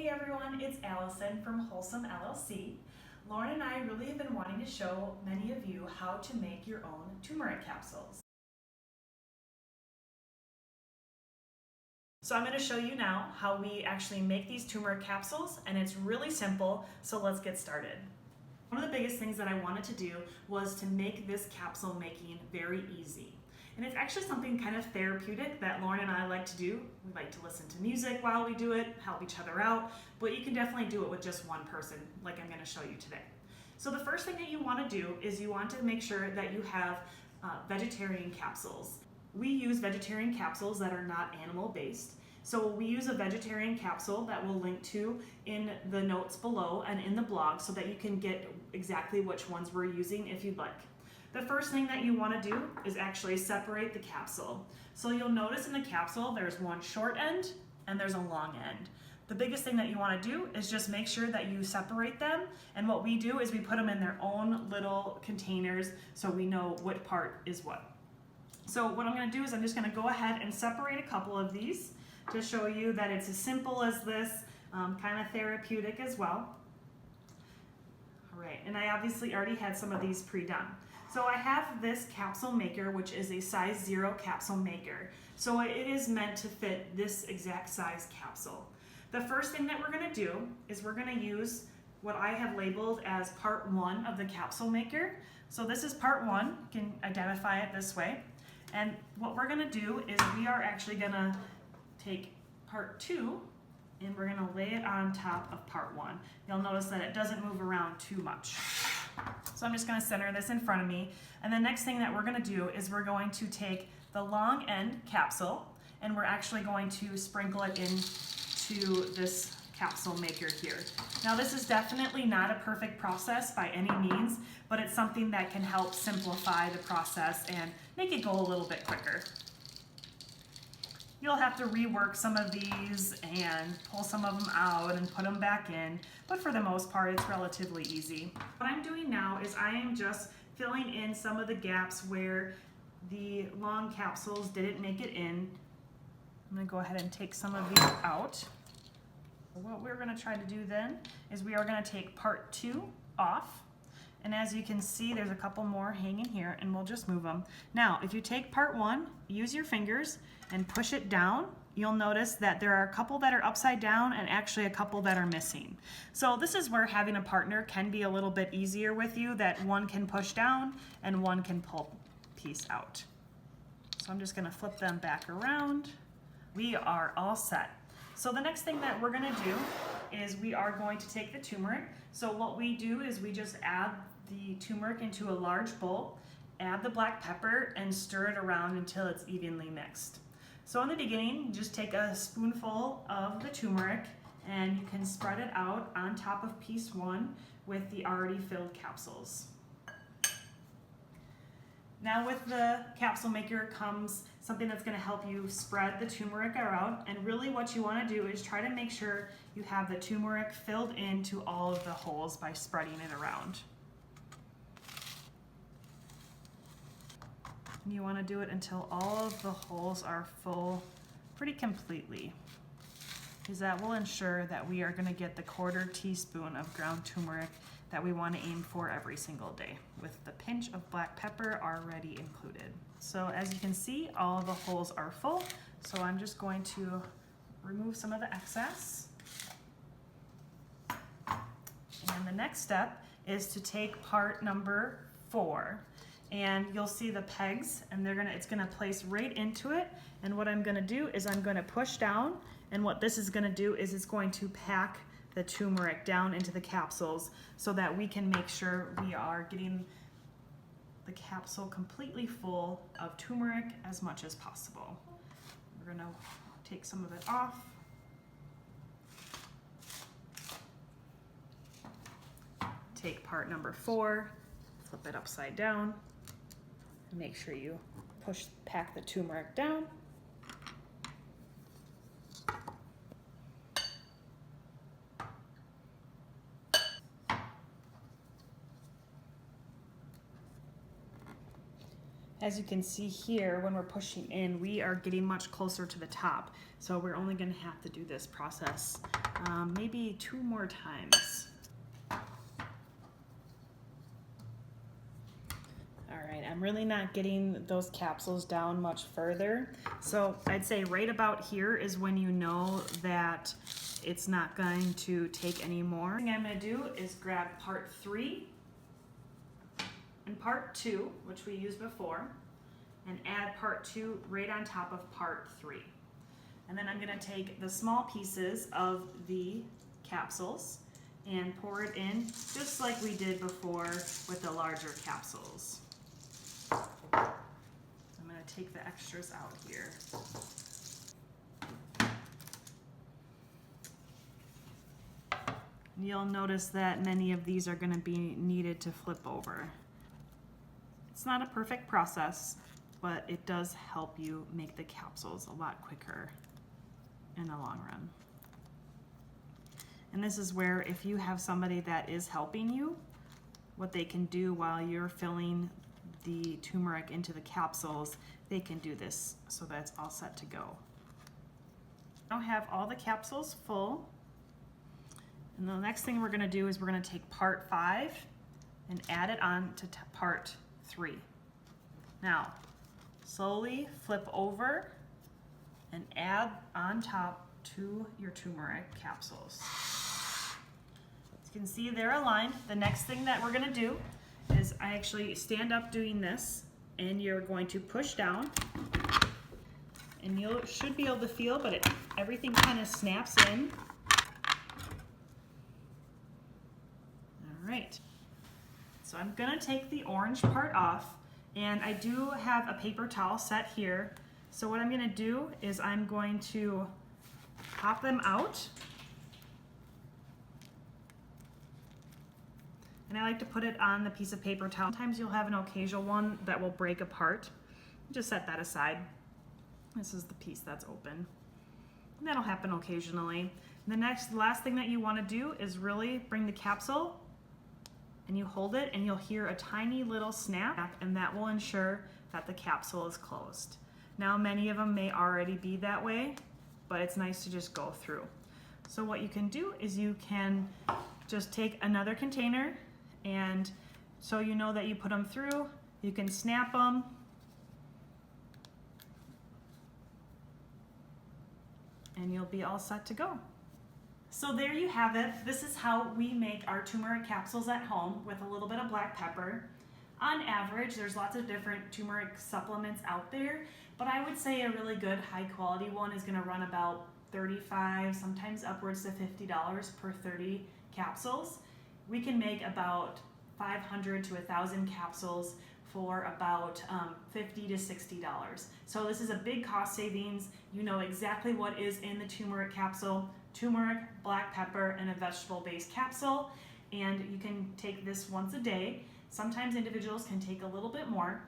Hey everyone, it's Allison from Wholesome LLC. Lauren and I really have been wanting to show many of you how to make your own turmeric capsules. So I'm going to show you now how we actually make these turmeric capsules, and it's really simple, so let's get started. One of the biggest things that I wanted to do was to make this capsule making very easy. And it's actually something kind of therapeutic that Lauren and I like to do. We like to listen to music while we do it, help each other out, but you can definitely do it with just one person, like I'm going to show you today. So the first thing that you want to do is you want to make sure that you have vegetarian capsules. We use vegetarian capsules that are not animal-based. So we use a vegetarian capsule that we'll link to in the notes below and in the blog so that you can get exactly which ones we're using if you'd like. The first thing that you want to do is actually separate the capsule. So you'll notice in the capsule there's one short end and there's a long end. The biggest thing that you want to do is just make sure that you separate them, and what we do is we put them in their own little containers so we know what part is what. So what I'm going to do is I'm just going to go ahead and separate a couple of these to show you that it's as simple as this, kind of therapeutic as well. All right, and I obviously already had some of these pre-done. So I have this capsule maker, which is a size 0 capsule maker. So it is meant to fit this exact size capsule. The first thing that we're going to do is we're going to use what I have labeled as part 1 of the capsule maker. So this is part 1, you can identify it this way. And what we're going to do is we are actually going to take part 2 and we're going to lay it on top of part 1. You'll notice that it doesn't move around too much. So I'm just going to center this in front of me, and the next thing that we're going to do is we're going to take the long end capsule and we're actually going to sprinkle it into this capsule maker here. Now this is definitely not a perfect process by any means, but it's something that can help simplify the process and make it go a little bit quicker. You'll have to rework some of these and pull some of them out and put them back in, but for the most part it's relatively easy. What I'm doing now is I am just filling in some of the gaps where the long capsules didn't make it in. I'm going to go ahead and take some of these out. What we're going to try to do then is we are going to take part 2 off. And as you can see, there's a couple more hanging here, and we'll just move them. Now, if you take part 1, use your fingers and push it down, you'll notice that there are a couple that are upside down and actually a couple that are missing. So this is where having a partner can be a little bit easier with you, that one can push down and one can pull piece out. So I'm just going to flip them back around. We are all set. So the next thing that we're going to do is we are going to take the turmeric. So what we do is we just add the turmeric into a large bowl, add the black pepper, and stir it around until it's evenly mixed. So in the beginning, just take a spoonful of the turmeric and you can spread it out on top of piece 1 with the already filled capsules. Now with the capsule maker comes something that's going to help you spread the turmeric around, and really what you want to do is try to make sure you have the turmeric filled into all of the holes by spreading it around. And you want to do it until all of the holes are full pretty completely, because that will ensure that we are going to get the 1/4 teaspoon of ground turmeric that we want to aim for every single day, with the pinch of black pepper already included. So as you can see, all the holes are full, so I'm just going to remove some of the excess. And the next step is to take part number 4, and you'll see the pegs, and it's gonna place right into it. And what I'm gonna do is I'm gonna push down, and what this is gonna do is it's going to pack the turmeric down into the capsules so that we can make sure we are getting the capsule completely full of turmeric as much as possible. We're gonna take some of it off. Take part number 4, flip it upside down, and make sure you pack the turmeric down. As you can see here, when we're pushing in, we are getting much closer to the top. So we're only going to have to do this process maybe 2 more times. Alright, I'm really not getting those capsules down much further. So I'd say right about here is when you know that it's not going to take any more. The thing I'm going to do is grab part 3 and part 2, which we used before, and add part 2 right on top of part 3. And then I'm going to take the small pieces of the capsules and pour it in just like we did before with the larger capsules. I'm going to take the extras out here. You'll notice that many of these are going to be needed to flip over. It's not a perfect process, but it does help you make the capsules a lot quicker in the long run. And this is where if you have somebody that is helping you, what they can do while you're filling the turmeric into the capsules, they can do this so that it's all set to go. Now have all the capsules full. And the next thing we're going to do is we're going to take part 5 and add it on to part 3. Now, slowly flip over and add on top to your turmeric capsules. As you can see, they're aligned. The next thing that we're going to do is I actually stand up doing this, and you're going to push down, and you should be able to feel, but everything kind of snaps in. Right. So I'm going to take the orange part off, and I do have a paper towel set here. So what I'm going to do is I'm going to pop them out. And I like to put it on the piece of paper towel. Sometimes you'll have an occasional one that will break apart. Just set that aside. This is the piece that's open. And that'll happen occasionally. And the last thing that you want to do is really bring the capsule and you hold it, and you'll hear a tiny little snap, and that will ensure that the capsule is closed. Now, many of them may already be that way, but it's nice to just go through. So what you can do is you can just take another container, and so you know that you put them through, you can snap them, and you'll be all set to go. So there you have it. This is how we make our turmeric capsules at home with a little bit of black pepper. On average, there's lots of different turmeric supplements out there, but I would say a really good high quality one is going to run about $35, sometimes upwards to $50 per 30 capsules. We can make about 500 to 1,000 capsules for about $50 to $60. So this is a big cost savings. You know exactly what is in the turmeric capsule: turmeric, black pepper, and a vegetable-based capsule. And you can take this once a day. Sometimes individuals can take a little bit more.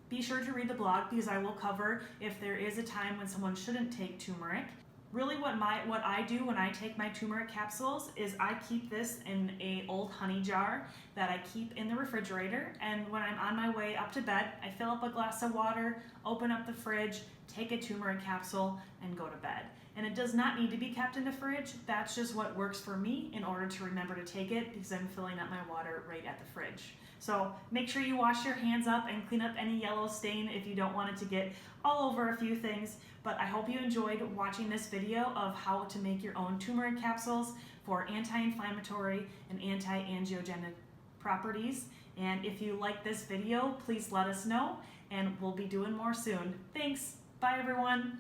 Be sure to read the blog, because I will cover if there is a time when someone shouldn't take turmeric. Really what I do when I take my turmeric capsules is I keep this in an old honey jar that I keep in the refrigerator, and when I'm on my way up to bed, I fill up a glass of water, open up the fridge, take a turmeric capsule, and go to bed. And it does not need to be kept in the fridge. That's just what works for me in order to remember to take it, because I'm filling up my water right at the fridge. So make sure you wash your hands up and clean up any yellow stain if you don't want it to get all over a few things. But I hope you enjoyed watching this video of how to make your own turmeric capsules for anti-inflammatory and anti-angiogenic properties. And if you like this video, please let us know, and we'll be doing more soon. Thanks. Bye, everyone.